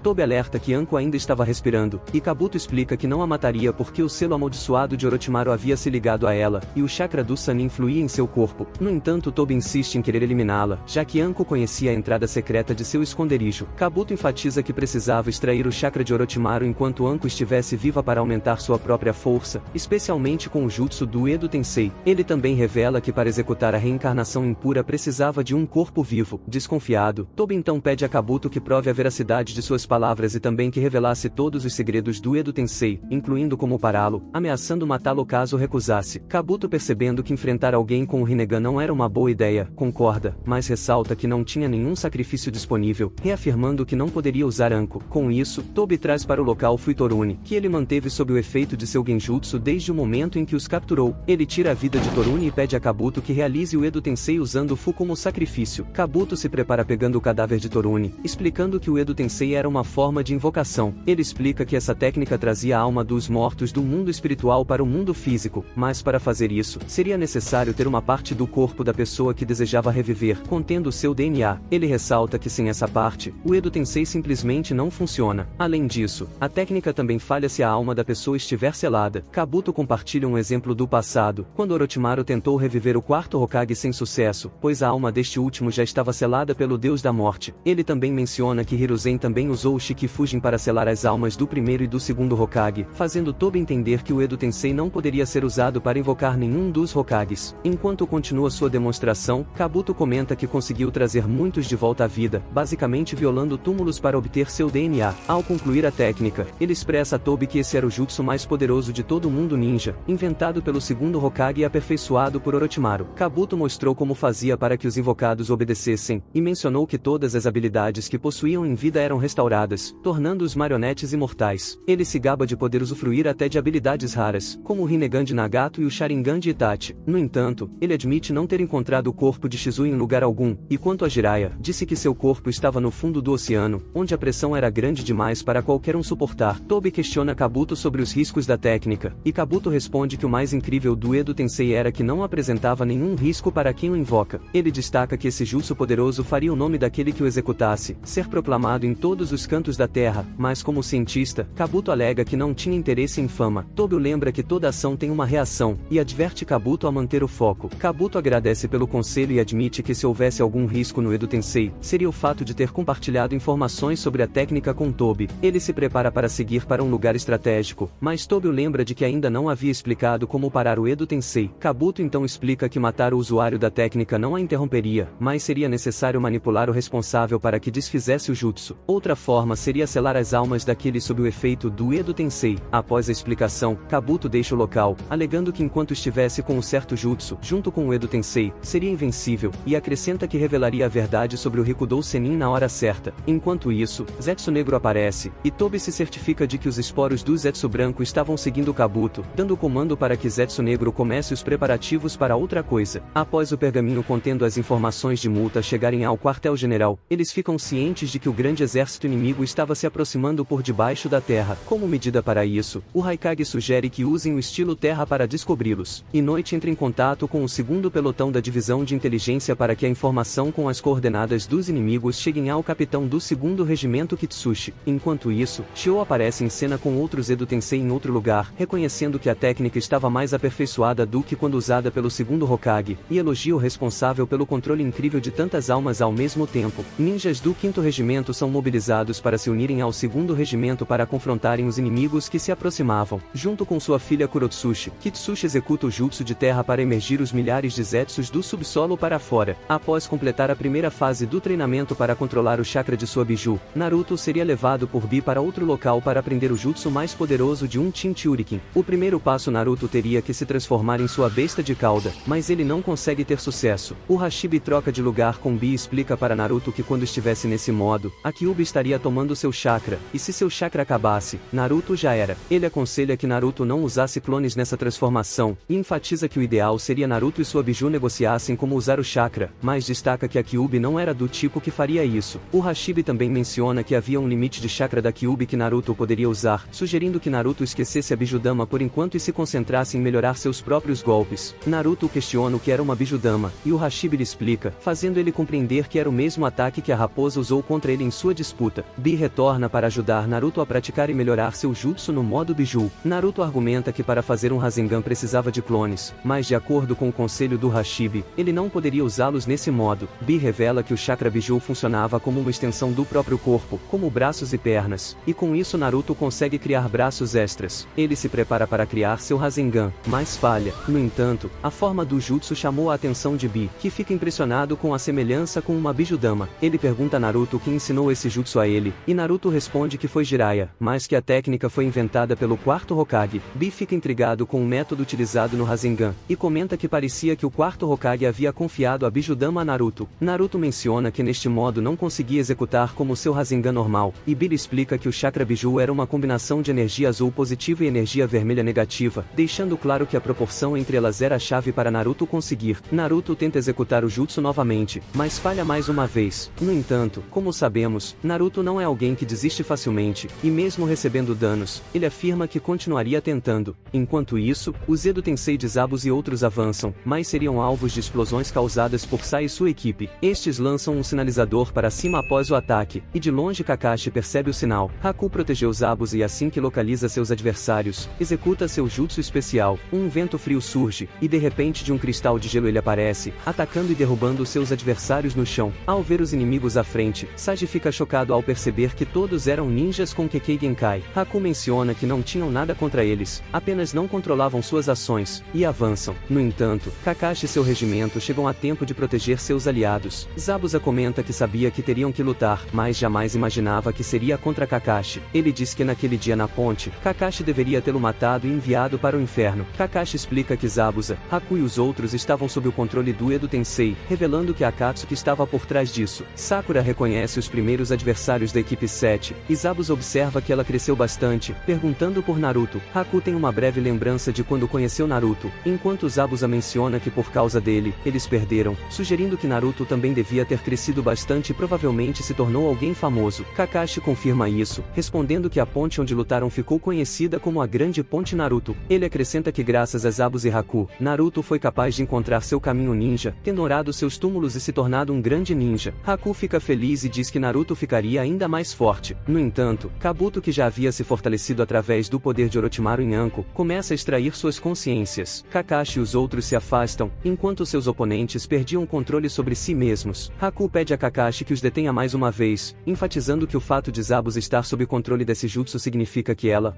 Tobi alerta que Anko ainda estava respirando, e Kabuto explica que não a mataria porque o selo amaldiçoado de Orochimaru havia se ligado a ela, e o chakra do Sannin fluía em seu corpo. No entanto, Tobi insiste em querer eliminá-la, já que Anko conhecia a entrada secreta de seu esconderijo. Kabuto enfatiza que precisava extrair o chakra de Orochimaru enquanto Anko estivesse viva para aumentar sua própria força, especialmente com o jutsu do Edo Tensei. Ele também revela que para executar a reencarnação impura precisava de um corpo vivo. Desconfiado, Tobi então pede a Kabuto que prove a veracidade de suas palavras e também que revelasse todos os segredos do Edo Tensei, incluindo como pará-lo, ameaçando matá-lo caso recusasse. Kabuto, percebendo que enfrentar alguém com o Rinnegan não era uma boa ideia, concorda, mas ressalta que não tinha nenhum sacrifício disponível, reafirmando que não poderia usar Anko. Com isso, Tobi traz para o local Fuitoruni, que ele manteve sob o efeito de seu genjutsu desde o momento em que os capturou. Ele tira a vida de Toruni e pede a Kabuto que realize o Edo Tensei usando o Fu como sacrifício. Kabuto se prepara pegando o cadáver de Toruni, explicando que o Edo Tensei era uma forma de invocação. Ele explica que essa técnica trazia a alma dos mortos do mundo espiritual para o mundo físico, mas para fazer isso, seria necessário ter uma parte do corpo da pessoa que desejava reviver, contendo seu DNA. Ele ressalta que sem essa parte, o Edo Tensei simplesmente não funciona. Além disso, a técnica também falha se a alma da pessoa estiver selada. Kabuto compartilha um exemplo do passado, quando Orochimaru tentou reviver o quarto Hokage sem sucesso, pois a alma deste último já estava selada pelo Deus da Morte. Ele também menciona que Hiruzen também usou o Shikifujin para selar as almas do primeiro e do segundo Hokage, fazendo Tobi entender que o Edo Tensei não poderia ser usado para invocar nenhum dos Hokages. Enquanto continua sua demonstração, Kabuto comenta que conseguiu trazer muitos de volta à vida, basicamente violando túmulos para obter seu DNA. Ao concluir a técnica, ele expressa a Tobi que esse era o jutsu mais poderoso de todo o mundo ninja, inventado pelo segundo Hokage e aperfeiçoado por Orochimaru. Kabuto mostrou como fazia para que os invocados obedecessem, e mencionou que todas as habilidades que possuíam em vida eram restauradas, tornando-os marionetes imortais. Ele se gaba de poder usufruir até de habilidades raras, como o Rinnegan de Nagato e o Sharingan de Itachi. No entanto, ele admite não ter encontrado o corpo de Shizui em lugar algum, e quanto a Jiraiya, disse que seu corpo estava no fundo do oceano, onde a pressão era grande demais para qualquer um suportar. Tobi questiona Kabuto sobre os riscos da técnica, e Kabuto responde que o mais incrível do Edo Tensei era que não apresentava nenhum risco para quem o invoca. Ele destaca que esse jutsu poderoso faria o nome daquele que o executasse ser proclamado em todos os cantos da terra, mas como cientista, Kabuto alega que não tinha interesse em fama. Tobi lembra que toda ação tem uma reação, e adverte Kabuto a manter o foco. Kabuto agradece pelo conselho e admite que se houvesse algum risco no Edo Tensei, seria o fato de ter compartilhado informações sobre a técnica com Tobi. Ele se prepara para seguir para um lugar estratégico, mas Tobi lembra de que ainda não havia explicado como parar o Edo Tensei. Kabuto então explica que matar o usuário da técnica não a interromperia, mas seria necessário manipular o responsável para que desfizesse o jutsu. Outra forma seria selar as almas daqueles sob o efeito do Edo Tensei. Após a explicação, Kabuto deixa o local, alegando que enquanto estivesse com um certo jutsu, junto com o Edo Tensei, seria invencível, e acrescenta que revelaria a verdade sobre o Rikudou Sennin na hora certa. Enquanto isso, Zetsu Negro aparece, e Tobi se certifica de que os esporos do Zetsu Branco estavam seguindo Kabuto, dando comando para que Zetsu Negro comece os preparativos para outra coisa. Após o pergaminho contendo as informações de multa chegarem ao quartel-general, eles ficam cientes de que o grande exército inimigo estava se aproximando por debaixo da terra. Como medida para isso, o Raikage sugere que usem o estilo terra para descobri-los. Inoue entra em contato com o segundo pelotão da divisão de inteligência para que a informação com as coordenadas dos inimigos cheguem ao capitão do segundo regimento Kitsushi. Enquanto isso, Shio aparece em cena com outros Edo Tensei em outro lugar, reconhecendo que a técnica estava mais aperfeiçoada do que quando usada pelo segundo Hokage, e elogia o responsável pelo controle incrível de tantas almas ao mesmo tempo. Ninjas do 5º regimento são mobilizados para se unirem ao segundo regimento para confrontarem os inimigos que se aproximavam. Junto com sua filha Kurotsushi, Kitsushi executa o jutsu de terra para emergir os milhares de zetsus do subsolo para fora. Após completar a primeira fase do treinamento para controlar o chakra de sua biju, Naruto seria levado por Bi para outro local para aprender o jutsu mais poderoso de um Jinchurikin. O primeiro passo, Naruto teria que se transformar em sua besta de cauda, mas ele não consegue ter sucesso. O Hashibi troca de lugar com Bi e explica para Naruto que quando estivesse nesse modo, a Kyuubi estaria tomando seu chakra, e se seu chakra acabasse, Naruto já era. Ele aconselha que Naruto não usasse clones nessa transformação, e enfatiza que o ideal seria Naruto e sua biju negociassem como usar o chakra, mas destaca que a Kyuubi não era do tipo que faria isso. O Hashibi também menciona que havia um limite de chakra da Kyuubi que Naruto poderia usar, sugerindo que Naruto esquecesse a Bijudama por enquanto e se concentrasse em melhorar seus próprios golpes. Naruto questiona o que era uma Bijudama, e o Hashibi lhe explica, fazendo ele compreender que era o mesmo ataque que a raposa usou contra ele em sua disputa. volta. Bee retorna para ajudar Naruto a praticar e melhorar seu jutsu no modo Biju. Naruto argumenta que para fazer um Rasengan precisava de clones, mas de acordo com o conselho do Hashibi, ele não poderia usá-los nesse modo. Bee revela que o chakra Biju funcionava como uma extensão do próprio corpo, como braços e pernas, e com isso Naruto consegue criar braços extras. Ele se prepara para criar seu Rasengan, mas falha. No entanto, a forma do jutsu chamou a atenção de Bee, que fica impressionado com a semelhança com uma Bijudama. Ele pergunta a Naruto quem ensinou esse jutsu a ele, e Naruto responde que foi Jiraiya, mas que a técnica foi inventada pelo quarto Hokage. Bee fica intrigado com o método utilizado no Rasengan, e comenta que parecia que o quarto Hokage havia confiado a Bijudama a Naruto. Naruto menciona que neste modo não conseguia executar como seu Rasengan normal, e Bee explica que o chakra Biju era uma combinação de energia azul positiva e energia vermelha negativa, deixando claro que a proporção entre elas era a chave para Naruto conseguir. Naruto tenta executar o jutsu novamente, mas falha mais uma vez. No entanto, como sabemos, Naruto não é alguém que desiste facilmente, e mesmo recebendo danos, ele afirma que continuaria tentando. Enquanto isso, os Edo Tensei de Zabuza e outros avançam, mas seriam alvos de explosões causadas por Sai e sua equipe. Estes lançam um sinalizador para cima após o ataque, e de longe Kakashi percebe o sinal. Haku protegeu Zabuza e assim que localiza seus adversários, executa seu jutsu especial. Um vento frio surge, e de repente de um cristal de gelo ele aparece, atacando e derrubando seus adversários no chão. Ao ver os inimigos à frente, Sage fica chocado ao perceber que todos eram ninjas com Kekkei Genkai. Haku menciona que não tinham nada contra eles, apenas não controlavam suas ações, e avançam. No entanto, Kakashi e seu regimento chegam a tempo de proteger seus aliados. Zabuza comenta que sabia que teriam que lutar, mas jamais imaginava que seria contra Kakashi. Ele diz que naquele dia na ponte, Kakashi deveria tê-lo matado e enviado para o inferno. Kakashi explica que Zabuza, Haku e os outros estavam sob o controle do Edo Tensei, revelando que Akatsuki estava por trás disso. Sakura reconhece os primeiros adversários da equipe 7, e Zabuza observa que ela cresceu bastante, perguntando por Naruto. Haku tem uma breve lembrança de quando conheceu Naruto, enquanto Zabuza menciona que por causa dele, eles perderam, sugerindo que Naruto também devia ter crescido bastante e provavelmente se tornou alguém famoso. Kakashi confirma isso, respondendo que a ponte onde lutaram ficou conhecida como a Grande Ponte Naruto. Ele acrescenta que graças a Zabuza e Haku, Naruto foi capaz de encontrar seu caminho ninja, tendo orado seus túmulos e se tornado um grande ninja. Haku fica feliz e diz que Naruto ficaria ainda mais forte. No entanto, Kabuto, que já havia se fortalecido através do poder de Orochimaru em Anko, começa a extrair suas consciências. Kakashi e os outros se afastam, enquanto seus oponentes perdiam o controle sobre si mesmos. Haku pede a Kakashi que os detenha mais uma vez, enfatizando que o fato de Zabuza estar sob controle desse jutsu significa que ela,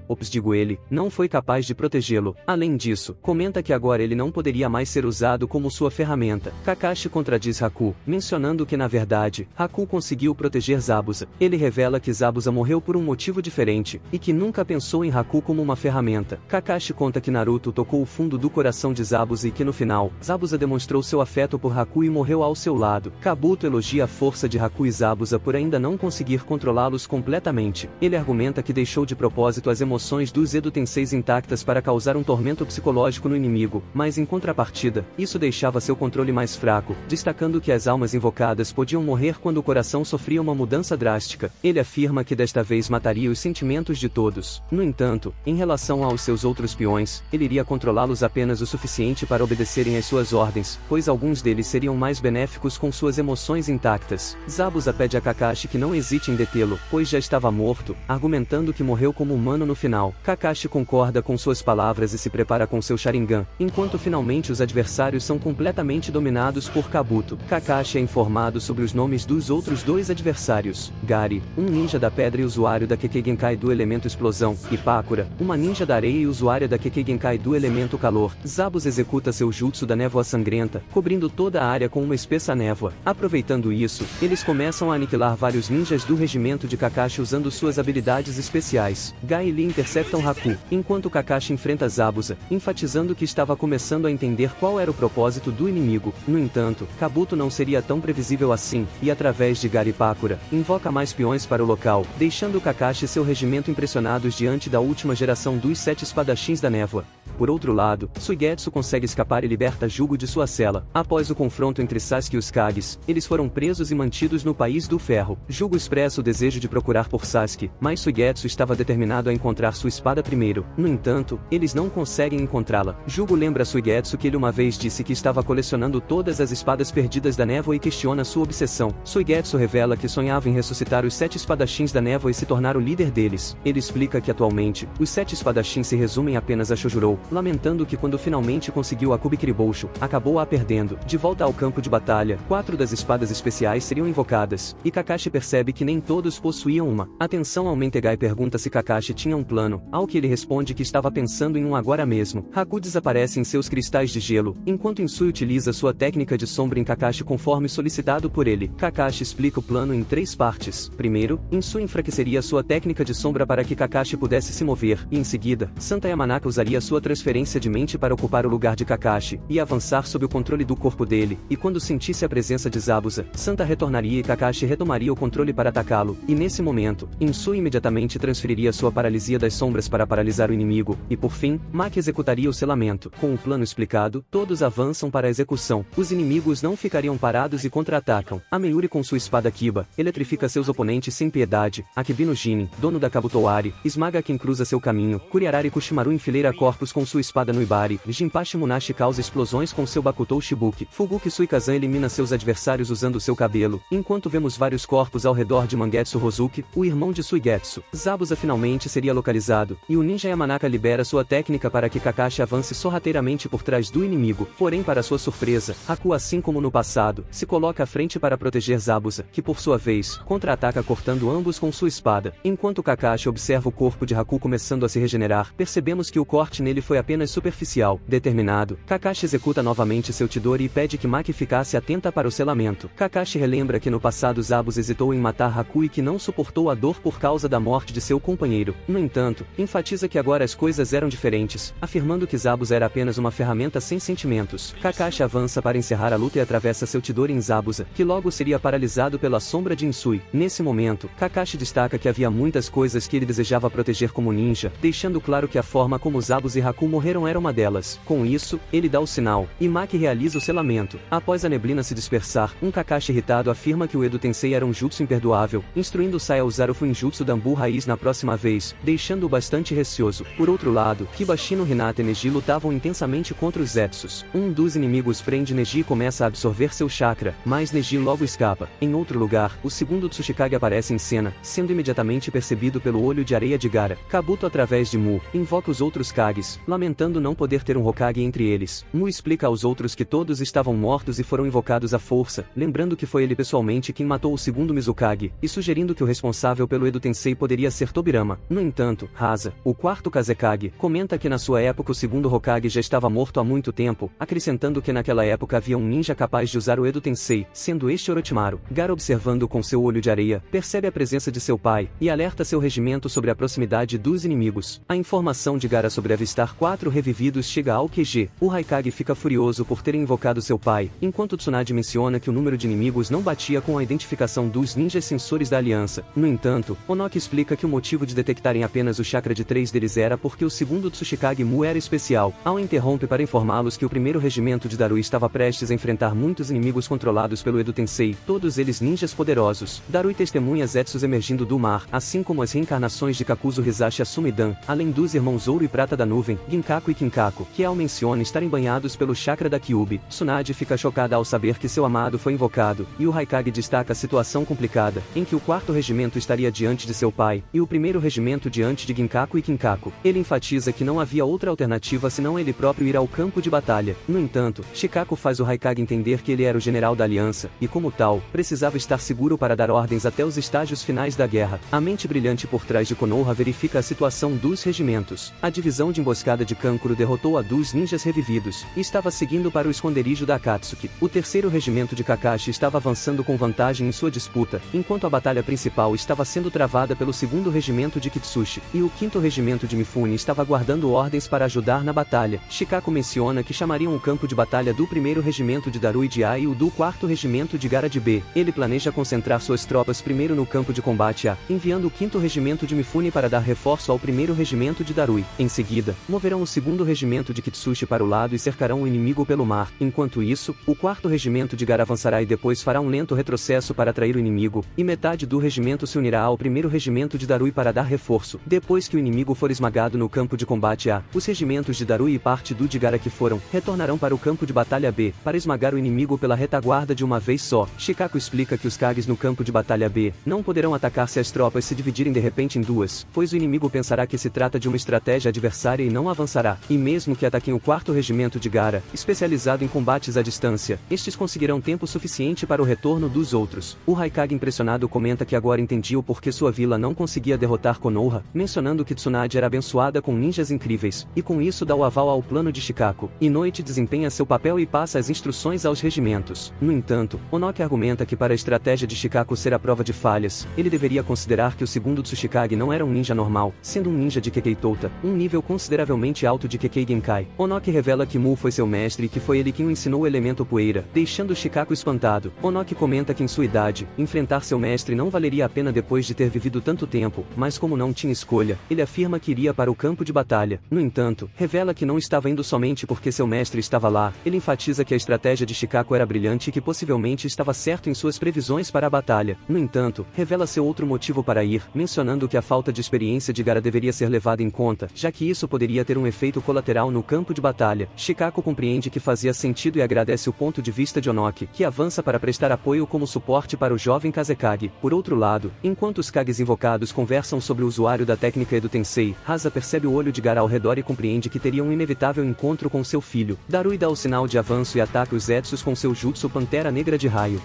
ele, não foi capaz de protegê-lo. Além disso, comenta que agora ele não poderia mais ser usado como sua ferramenta. Kakashi contradiz Haku, mencionando que na verdade, Haku conseguiu proteger Zabuza. Ele revela que Zabuza morreu por um motivo diferente, e que nunca pensou em Haku como uma ferramenta. Kakashi conta que Naruto tocou o fundo do coração de Zabuza e que no final, Zabuza demonstrou seu afeto por Haku e morreu ao seu lado. Kabuto elogia a força de Haku e Zabuza por ainda não conseguir controlá-los completamente. Ele argumenta que deixou de propósito as emoções dos Edo Tenseis intactas para causar um tormento psicológico no inimigo, mas em contrapartida, isso deixava seu controle mais fraco, destacando que as almas invocadas podiam morrer quando o coração sofria uma mudança drástica. Ele afirma que desta vez mataria os sentimentos de todos. No entanto, em relação aos seus outros peões, ele iria controlá-los apenas o suficiente para obedecerem às suas ordens, pois alguns deles seriam mais benéficos com suas emoções intactas. Zabuza pede a Kakashi que não hesite em detê-lo, pois já estava morto, argumentando que morreu como humano no final. Kakashi concorda com suas palavras e se prepara com seu Sharingan, enquanto finalmente os adversários são completamente dominados por Kabuto. Kakashi é informado sobre os nomes dos outros dois adversários: Gari, um ninja da pedra e usuário da Kekkei Genkai do elemento explosão, e Pakura, uma ninja da areia e usuária da Kekkei Genkai do elemento calor. Zabuza executa seu jutsu da névoa sangrenta, cobrindo toda a área com uma espessa névoa. Aproveitando isso, eles começam a aniquilar vários ninjas do regimento de Kakashi usando suas habilidades especiais. Gai e Lee interceptam Haku, enquanto Kakashi enfrenta Zabuza, enfatizando que estava começando a entender qual era o propósito do inimigo. No entanto, Kabuto não seria tão previsível assim, e através de Gari e Pakura, invoca mais peões para o local, deixando Kakashi e seu regimento impressionados diante da última geração dos 7 espadachins da névoa. Por outro lado, Suigetsu consegue escapar e liberta Jugo de sua cela. Após o confronto entre Sasuke e os Kages, eles foram presos e mantidos no País do Ferro. Jugo expressa o desejo de procurar por Sasuke, mas Suigetsu estava determinado a encontrar sua espada primeiro. No entanto, eles não conseguem encontrá-la. Jugo lembra a Suigetsu que ele uma vez disse que estava colecionando todas as espadas perdidas da névoa e questiona sua obsessão. Suigetsu revela que sonhava em ressuscitar os 7 espadachins da névoa e se tornar o líder deles. Ele explica que atualmente, os 7 espadachins se resumem apenas a Shojuro, lamentando que quando finalmente conseguiu a Kubikiriboucho, acabou a perdendo. De volta ao campo de batalha, 4 das espadas especiais seriam invocadas, e Kakashi percebe que nem todos possuíam uma. Atenção ao Mentegai pergunta se Kakashi tinha um plano, ao que ele responde que estava pensando em um agora mesmo. Haku desaparece em seus cristais de gelo, enquanto Insui utiliza sua técnica de sombra em Kakashi conforme solicitado por ele. Kakashi explica o plano em 3 partes. Primeiro, Insui enfraqueceria sua técnica de sombra para que Kakashi pudesse se mover, e em seguida, Santa Yamanaka usaria sua transferência de mente para ocupar o lugar de Kakashi, e avançar sob o controle do corpo dele, e quando sentisse a presença de Zabuza, Santa retornaria e Kakashi retomaria o controle para atacá-lo, e nesse momento, Insui imediatamente transferiria sua paralisia das sombras para paralisar o inimigo, e por fim, Maki executaria o selamento. Com o plano explicado, todos avançam para a execução. Os inimigos não ficariam parados e contra-atacam. A Meiuri com sua espada Kiba, eletrifica seus oponentes sem piedade. Akibino Jinin, dono da Kabutoari, esmaga quem cruza seu caminho. Kuriarari Kushimaru enfileira corpos com sua espada no Ibari. Jinpachi Munashi causa explosões com seu Bakutou Shibuki. Fubuki Suikazan elimina seus adversários usando seu cabelo, enquanto vemos vários corpos ao redor de Mangetsu Hozuki, o irmão de Suigetsu. Zabuza finalmente seria localizado, e o ninja Yamanaka libera sua técnica para que Kakashi avance sorrateiramente por trás do inimigo. Porém, para sua surpresa, Haku, assim como no passado, se coloca à frente para proteger Zabuza, que por sua vez, contra-ataca cortando ambos com sua espada. Enquanto Kakashi observa o corpo de Haku começando a se regenerar, percebemos que o corte nele foi apenas superficial. Determinado, Kakashi executa novamente seu Chidori e pede que Maki ficasse atenta para o selamento. Kakashi relembra que no passado Zabuza hesitou em matar Haku e que não suportou a dor por causa da morte de seu companheiro. No entanto, enfatiza que agora as coisas eram diferentes, afirmando que Zabuza era apenas uma ferramenta sem sentimentos. Kakashi avança para encerrar a luta e atravessa seu Chidori em Zabuza, que logo seria paralisado pela sombra de Insui. Nesse momento, Kakashi destaca que havia muitas coisas que ele desejava proteger como ninja, deixando claro que a forma como Zabuza e Haku morreram era uma delas. Com isso, ele dá o sinal, e Maki realiza o selamento. Após a neblina se dispersar, um Kakashi irritado afirma que o Edo Tensei era um jutsu imperdoável, instruindo Sai a usar o Fuinjutsu Dambu Raiz na próxima vez, deixando-o bastante receoso. Por outro lado, Kibashino Hinata e Neji lutavam intensamente contra os Zetsus. Um dos inimigos prende Neji e começa a absorver seu chakra, mas Neji logo escapa. Em outro lugar, o segundo Tsuchikage aparece em cena, sendo imediatamente percebido pelo olho de areia de Gaara. Kabuto, através de Mu, invoca os outros Kages, lamentando não poder ter um Hokage entre eles. Mu explica aos outros que todos estavam mortos e foram invocados à força, lembrando que foi ele pessoalmente quem matou o segundo Mizukage, e sugerindo que o responsável pelo Edo Tensei poderia ser Tobirama. No entanto, Hasa, o quarto Kazekage, comenta que na sua época o segundo Hokage já estava morto há muito tempo, acrescentando que naquela época havia um ninja capaz de usar o Edo Tensei, sendo este Orochimaru. Gaara, observando com seu olho de areia, percebe a presença de seu pai, e alerta seu regimento sobre a proximidade dos inimigos. A informação de Gaara sobre avistar 4 revividos chega ao QG. O Raikage fica furioso por terem invocado seu pai, enquanto Tsunade menciona que o número de inimigos não batia com a identificação dos ninjas sensores da aliança. No entanto, Onoki explica que o motivo de detectarem apenas o chakra de 3 deles era porque o segundo Tsuchikage Mu era especial. Ao interrompe para informá-los que o primeiro regimento de Darui estava prestes a enfrentar muitos inimigos controlados pelo Edo Tensei, todos eles ninjas poderosos. Darui testemunha Zetsus emergindo do mar, assim como as reencarnações de Kakuzu Hisashi Asumidan, além dos irmãos Ouro e Prata da Nuvem, Ginkaku e Kinkaku, que Al menciona estarem banhados pelo chakra da Kyuubi. Tsunade fica chocada ao saber que seu amado foi invocado, e o Raikage destaca a situação complicada, em que o quarto regimento estaria diante de seu pai, e o primeiro regimento diante de Ginkaku e Kinkaku. Ele enfatiza que não havia outra alternativa senão ele próprio ir ao campo de batalha. No entanto, Shikaku faz o Raikage entender que ele era o general da aliança, e como tal, precisava estar seguro para dar ordens até os estágios finais da guerra. A mente brilhante por trás de Konoha verifica a situação dos regimentos. A divisão de emboscada de Kankuro derrotou a dos ninjas revividos, e estava seguindo para o esconderijo da Akatsuki. O terceiro regimento de Kakashi estava avançando com vantagem em sua disputa, enquanto a batalha principal estava sendo travada pelo segundo regimento de Kitsushi, e o quinto regimento de Mifune estava aguardando ordens para ajudar na batalha. Shikaku menciona que chamariam o campo de batalha do primeiro regimento de Darui de A e o do quarto regimento de Gaara de B. Ele planeja concentrar suas tropas primeiro no campo de combate A, enviando o quinto regimento de Mifune para dar reforço ao primeiro regimento de Darui. Em seguida, moverão o segundo regimento de Kitsushi para o lado e cercarão o inimigo pelo mar. Enquanto isso, o quarto regimento de Gaara avançará e depois fará um lento retrocesso para atrair o inimigo, e metade do regimento se unirá ao primeiro regimento de Darui para dar reforço. Depois que o inimigo for esmagado no campo de combate A, os regimentos de Darui e parte do de Gaara que foram, retornarão para o campo de batalha B, para esmagar o inimigo pela retaguarda de uma vez só. Shikaku explica que os Kages no campo de batalha B não poderão atacar se as tropas se dividirem de repente em duas, pois o inimigo pensará que se trata de uma estratégia adversária e não avançará. E mesmo que ataquem o quarto regimento de Gaara, especializado em combates à distância, estes conseguirão tempo suficiente para o retorno dos outros. O Haikage impressionado comenta que agora entendia o porquê sua vila não conseguia derrotar Konoha, mencionando que Tsunade era abençoada com ninjas incríveis, e com isso dá o aval ao plano de Shikaku. Inoue desempenha seu papel e passa as instruções aos regimentos. No entanto, Onoki argumenta que para a estratégia de Shikaku ser a prova de falhas, ele deveria considerar que o segundo Tsuchikage não era um ninja normal, sendo um ninja de Kekkei Touta, um nível consideravelmente alto de Kekkei Genkai. Onoki revela que Mu foi seu mestre e que foi ele quem o ensinou o elemento poeira, deixando Shikaku espantado. Onoki comenta que em sua idade, enfrentar seu mestre não valeria a pena depois de ter vivido tanto tempo, mas como não tinha escolha, ele afirma que iria para o campo de batalha. No entanto, revela que não estava indo somente porque seu mestre estava lá. Ele enfatiza que a estratégia de Shikaku era brilhante e que possivelmente estava certo em suas previsões para a batalha. No entanto, revela seu outro motivo para ir, mencionando que a falta de experiência de Gaara deveria ser levada em conta, já que isso poderia ter um efeito colateral no campo de batalha. Shikaku compreende que fazia sentido e agradece o ponto de vista de Onoki, que avança para prestar apoio como suporte para o jovem Kazekage. Por outro lado, enquanto os Kages invocados conversam sobre o usuário da técnica Edo Tensei, Hasa percebe o olho de Gaara ao redor e compreende que teria um inevitável encontro com seu filho. Darui dá o sinal de avanço e ataca os Zetsus com seu jutsu Pantera Negra de raio.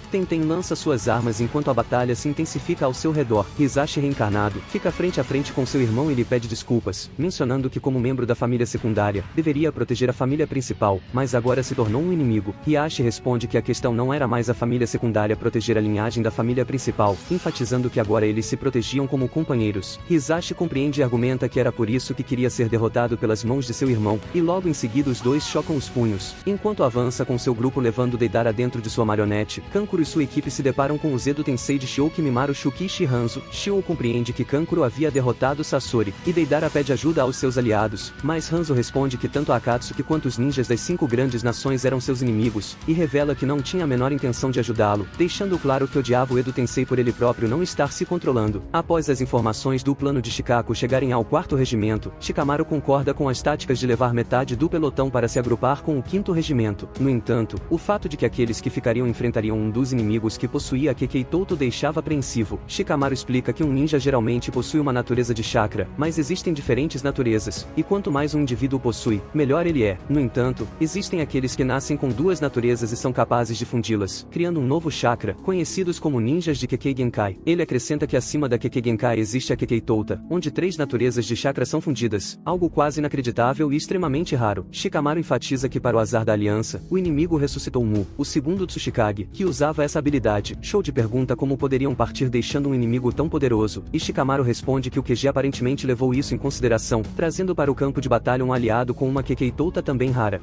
Tenten lança suas armas enquanto a batalha se intensifica ao seu redor. Hisashi reencarnado fica frente a frente com seu irmão e lhe pede desculpas, mencionando que como membro da família secundária, deveria proteger a família principal, mas agora se tornou um inimigo. Hiashi responde que a questão não era mais a família secundária proteger a linhagem da família principal, enfatizando que agora eles se protegiam como companheiros. Hisashi compreende e argumenta que era por isso que queria ser derrotado pelas mãos de seu irmão, e logo em seguida os dois chocam os punhos. Enquanto avança com seu grupo levando Deidara dentro de sua marionete, Kankuro e sua equipe se deparam com o Edo Tensei de Shio Kimimaru Shukichi Hanzo. Shio compreende que Kankuro havia derrotado Sasori, e Deidara pede ajuda aos seus aliados, mas Hanzo responde que tanto Akatsuki quanto os ninjas das 5 grandes nações eram seus inimigos, e revela que não tinha a menor intenção de ajudá-lo, deixando claro que odiava o Edo Tensei por ele próprio não estar se controlando. Após as informações do plano de Shikaku chegarem ao 4º regimento, Shikamaru concorda com as táticas de levar metade do pelotão para se agrupar com o 5º regimento. No entanto, o fato de que aqueles que ficariam enfrentariam um dos inimigos que possuía a Kekkei Touta deixava apreensivo. Shikamaru explica que um ninja geralmente possui uma natureza de chakra, mas existem diferentes naturezas, e quanto mais um indivíduo possui, melhor ele é. No entanto, existem aqueles que nascem com 2 naturezas e são capazes de fundi-las, criando um novo chakra, conhecidos como ninjas de Kekkei Genkai. Ele acrescenta que acima da Kekkei Genkai existe a Kekkei Touta, onde 3 naturezas de chakra são fundidas, algo quase inacreditável e extremamente raro. Shikamaru enfatiza que para o azar da aliança, o inimigo ressuscitou Mu, o segundo Tsuchikage, que usava essa habilidade. Shouji pergunta como poderiam partir deixando um inimigo tão poderoso, e Shikamaru responde que o QG aparentemente levou isso em consideração, trazendo para o campo de batalha um aliado com uma Kekkei Touta também rara.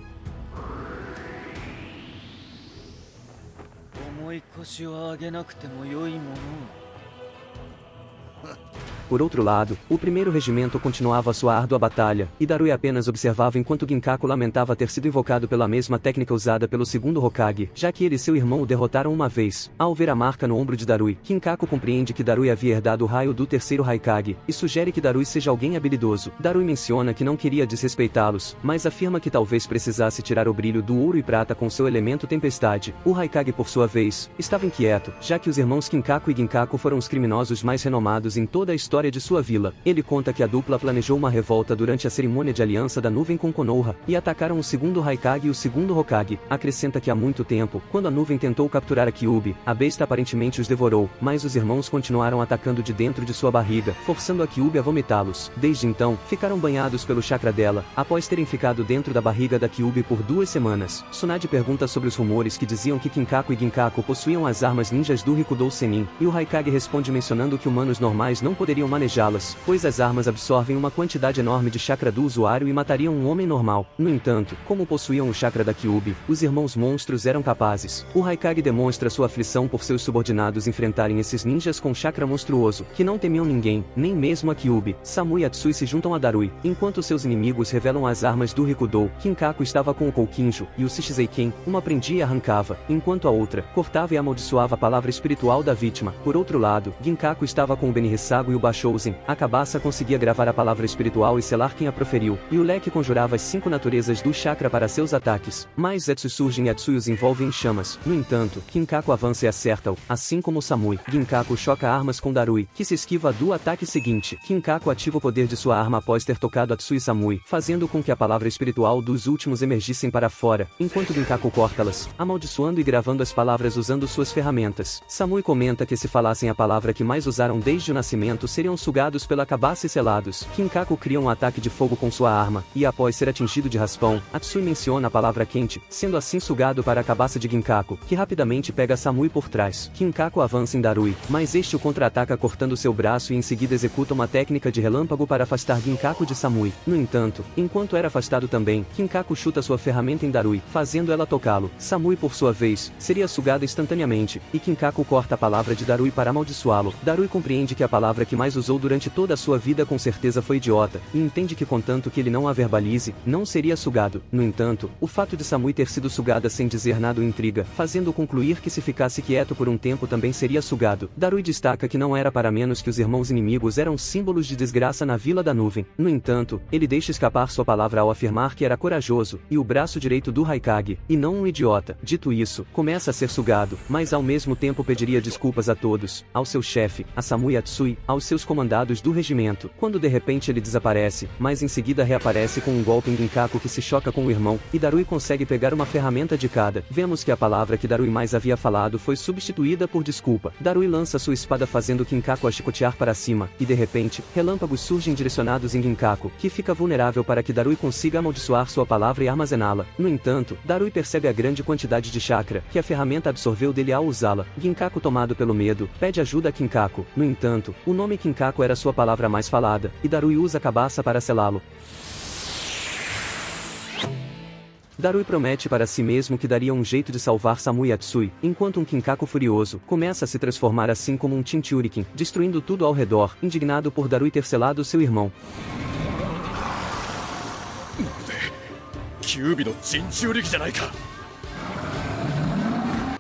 Por outro lado, o 1º regimento continuava sua árdua batalha, e Darui apenas observava enquanto Ginkaku lamentava ter sido invocado pela mesma técnica usada pelo segundo Hokage, já que ele e seu irmão o derrotaram uma vez. Ao ver a marca no ombro de Darui, Ginkaku compreende que Darui havia herdado o raio do 3º Haikage, e sugere que Darui seja alguém habilidoso. Darui menciona que não queria desrespeitá-los, mas afirma que talvez precisasse tirar o brilho do ouro e prata com seu elemento tempestade. O Haikage por sua vez, estava inquieto, já que os irmãos Kinkaku e Ginkaku foram os criminosos mais renomados em toda a história de sua vila. Ele conta que a dupla planejou uma revolta durante a cerimônia de aliança da nuvem com Konoha, e atacaram o segundo Haikage e o segundo Hokage. Acrescenta que há muito tempo, quando a nuvem tentou capturar a Kyuubi, a besta aparentemente os devorou, mas os irmãos continuaram atacando de dentro de sua barriga, forçando a Kyuubi a vomitá-los. Desde então, ficaram banhados pelo chakra dela, após terem ficado dentro da barriga da Kyuubi por 2 semanas. Tsunade pergunta sobre os rumores que diziam que Kinkaku e Ginkaku possuíam as armas ninjas do Rikudou Sennin, e o Haikage responde mencionando que humanos normais não poderiam poderiam manejá-las, pois as armas absorvem uma quantidade enorme de chakra do usuário e matariam um homem normal. No entanto, como possuíam o chakra da Kyuubi, os irmãos monstros eram capazes. O Haikage demonstra sua aflição por seus subordinados enfrentarem esses ninjas com chakra monstruoso, que não temiam ninguém, nem mesmo a Kyuubi. Samui e Atsui se juntam a Darui, enquanto seus inimigos revelam as armas do Rikudou. Kinkaku estava com o Koukinjo, e o Shichizeiken, uma prendia e arrancava, enquanto a outra cortava e amaldiçoava a palavra espiritual da vítima. Por outro lado, Ginkaku estava com o Benrisago e o Bashouzen. A cabaça conseguia gravar a palavra espiritual e selar quem a proferiu, e o leque conjurava as 5 naturezas do chakra para seus ataques. Mais Zetsu surgem e Atsui os envolve em chamas. No entanto, Kinkaku avança e acerta-o, assim como Samui. Ginkaku choca armas com Darui, que se esquiva do ataque seguinte. Kinkaku ativa o poder de sua arma após ter tocado Atsui e Samui, fazendo com que a palavra espiritual dos últimos emergissem para fora, enquanto Ginkaku corta-las, amaldiçoando e gravando as palavras usando suas ferramentas. Samui comenta que se falassem a palavra que mais usaram desde o nascimento seriam sugados pela cabaça e selados. Kinkaku cria um ataque de fogo com sua arma, e após ser atingido de raspão, Atsui menciona a palavra quente, sendo assim sugado para a cabaça de Ginkaku, que rapidamente pega Samui por trás. Kinkaku avança em Darui, mas este o contra-ataca cortando seu braço e em seguida executa uma técnica de relâmpago para afastar Ginkaku de Samui. No entanto, enquanto era afastado também, Kinkaku chuta sua ferramenta em Darui, fazendo ela tocá-lo. Samui por sua vez, seria sugado instantaneamente, e Kinkaku corta a palavra de Darui para amaldiçoá-lo. Darui compreende que a palavra que mais usou durante toda a sua vida com certeza foi idiota, e entende que contanto que ele não a verbalize, não seria sugado. No entanto, o fato de Samui ter sido sugada sem dizer nada o intriga, fazendo-o concluir que se ficasse quieto por um tempo também seria sugado. Darui destaca que não era para menos que os irmãos inimigos eram símbolos de desgraça na Vila da Nuvem. No entanto, ele deixa escapar sua palavra ao afirmar que era corajoso, e o braço direito do Haikage, e não um idiota. Dito isso, começa a ser sugado, mas ao mesmo tempo pediria desculpas a todos, ao seu chefe, a Samui e Atsui, aos seus comandados do regimento, quando de repente ele desaparece, mas em seguida reaparece com um golpe em Ginkaku que se choca com o irmão, e Darui consegue pegar uma ferramenta de cada. Vemos que a palavra que Darui mais havia falado foi substituída por desculpa. Darui lança sua espada fazendo Kinkaku a chicotear para cima, e de repente, relâmpagos surgem direcionados em Ginkaku, que fica vulnerável para que Darui consiga amaldiçoar sua palavra e armazená-la. No entanto, Darui percebe a grande quantidade de chakra que a ferramenta absorveu dele ao usá-la. Ginkaku, tomado pelo medo, pede ajuda a Kinkaku. No entanto, o nome Kinkaku era sua palavra mais falada, e Darui usa a cabaça para selá-lo. Darui promete para si mesmo que daria um jeito de salvar Samui e Atsui, enquanto um Kinkaku furioso começa a se transformar assim como um Jinchuriken, destruindo tudo ao redor, indignado por Darui ter selado seu irmão.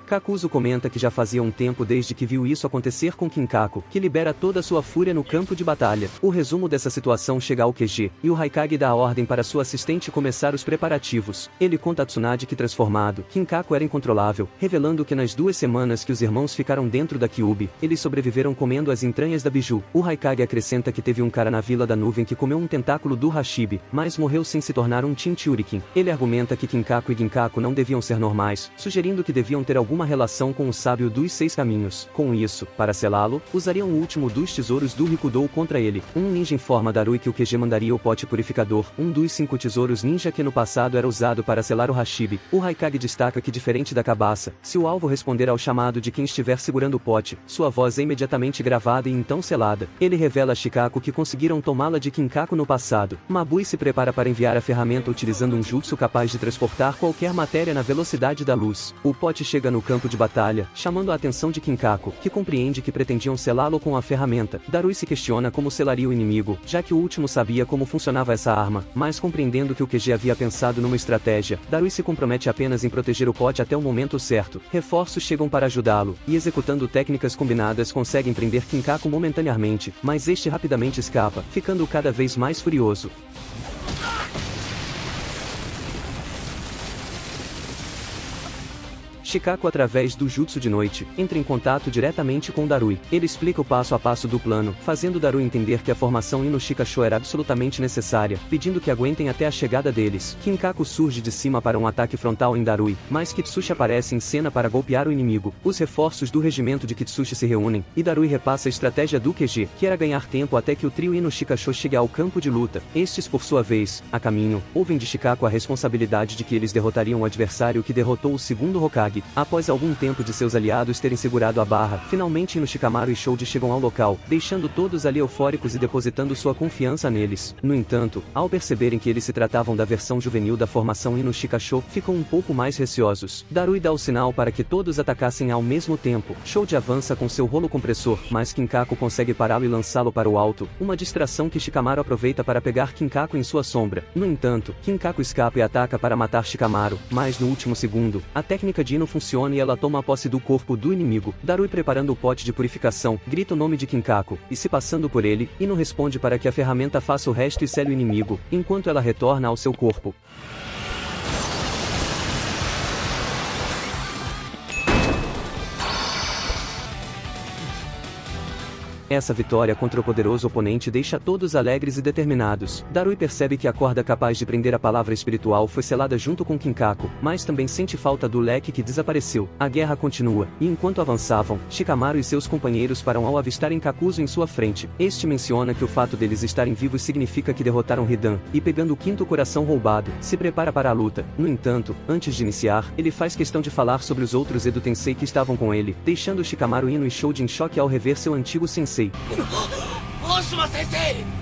Kakuzu comenta que já fazia um tempo desde que viu isso acontecer com Kinkaku, que libera toda a sua fúria no campo de batalha. O resumo dessa situação chega ao QG, e o Haikage dá a ordem para sua assistente começar os preparativos. Ele conta a Tsunade que transformado, Kinkaku era incontrolável, revelando que nas 2 semanas que os irmãos ficaram dentro da Kyuubi, eles sobreviveram comendo as entranhas da Biju. O Haikage acrescenta que teve um cara na Vila da Nuvem que comeu um tentáculo do Hashibi, mas morreu sem se tornar um Jinchuriken. Ele argumenta que Kinkaku e Ginkaku não deviam ser normais, sugerindo que deviam ter alguma relação com o sábio dos 6 caminhos. Com isso, para selá-lo, usariam o último dos tesouros do Rikudou contra ele. Um ninja informa Darui que o QG mandaria o pote purificador, um dos 5 tesouros ninja que no passado era usado para selar o Hashibi. O Haikage destaca que diferente da cabaça, se o alvo responder ao chamado de quem estiver segurando o pote, sua voz é imediatamente gravada e então selada. Ele revela a Shikaku que conseguiram tomá-la de Kinkaku no passado. Mabui se prepara para enviar a ferramenta utilizando um jutsu capaz de transportar qualquer matéria na velocidade da luz. O pote chega no campo de batalha, chamando a atenção de Kinkaku, que compreende que pretendiam selá-lo com a ferramenta. Darui se questiona como selaria o inimigo, já que o último sabia como funcionava essa arma, mas compreendendo que o QG havia pensado numa estratégia, Darui se compromete apenas em proteger o pote até o momento certo. Reforços chegam para ajudá-lo, e executando técnicas combinadas conseguem prender Kinkaku momentaneamente, mas este rapidamente escapa, ficando cada vez mais furioso. Shikaku, através do jutsu de noite, entra em contato diretamente com Darui. Ele explica o passo a passo do plano, fazendo Darui entender que a formação Ino-Shikasho era absolutamente necessária, pedindo que aguentem até a chegada deles. Kinkaku surge de cima para um ataque frontal em Darui, mas Kitsushi aparece em cena para golpear o inimigo. Os reforços do regimento de Kitsushi se reúnem, e Darui repassa a estratégia do QG, que era ganhar tempo até que o trio Ino-Shikasho chegue ao campo de luta. Estes, por sua vez, a caminho, ouvem de Shikaku a responsabilidade de que eles derrotariam o adversário que derrotou o segundo Hokage. Após algum tempo de seus aliados terem segurado a barra, finalmente Ino Shikamaru e Shoji chegam ao local, deixando todos ali eufóricos e depositando sua confiança neles. No entanto, ao perceberem que eles se tratavam da versão juvenil da formação Ino Shikasho, ficam um pouco mais receosos. Darui dá o sinal para que todos atacassem ao mesmo tempo. Shoji avança com seu rolo compressor, mas Kinkaku consegue pará-lo e lançá-lo para o alto, uma distração que Shikamaru aproveita para pegar Kinkaku em sua sombra. No entanto, Kinkaku escapa e ataca para matar Shikamaru, mas no último segundo, a técnica de Ino funciona e ela toma posse do corpo do inimigo. Darui, preparando o pote de purificação, grita o nome de Kinkaku, e se passando por ele, Ino responde para que a ferramenta faça o resto e cele o inimigo, enquanto ela retorna ao seu corpo. Essa vitória contra o poderoso oponente deixa todos alegres e determinados. Darui percebe que a corda capaz de prender a palavra espiritual foi selada junto com Kinkaku, mas também sente falta do leque que desapareceu. A guerra continua, e enquanto avançavam, Shikamaru e seus companheiros param ao avistarem Kakuzu em sua frente. Este menciona que o fato deles estarem vivos significa que derrotaram Hidan, e pegando o quinto coração roubado, se prepara para a luta. No entanto, antes de iniciar, ele faz questão de falar sobre os outros Edo Tensei que estavam com ele, deixando Shikamaru, Ino e Shoji em choque ao rever seu antigo sensei. Oshima Sensei!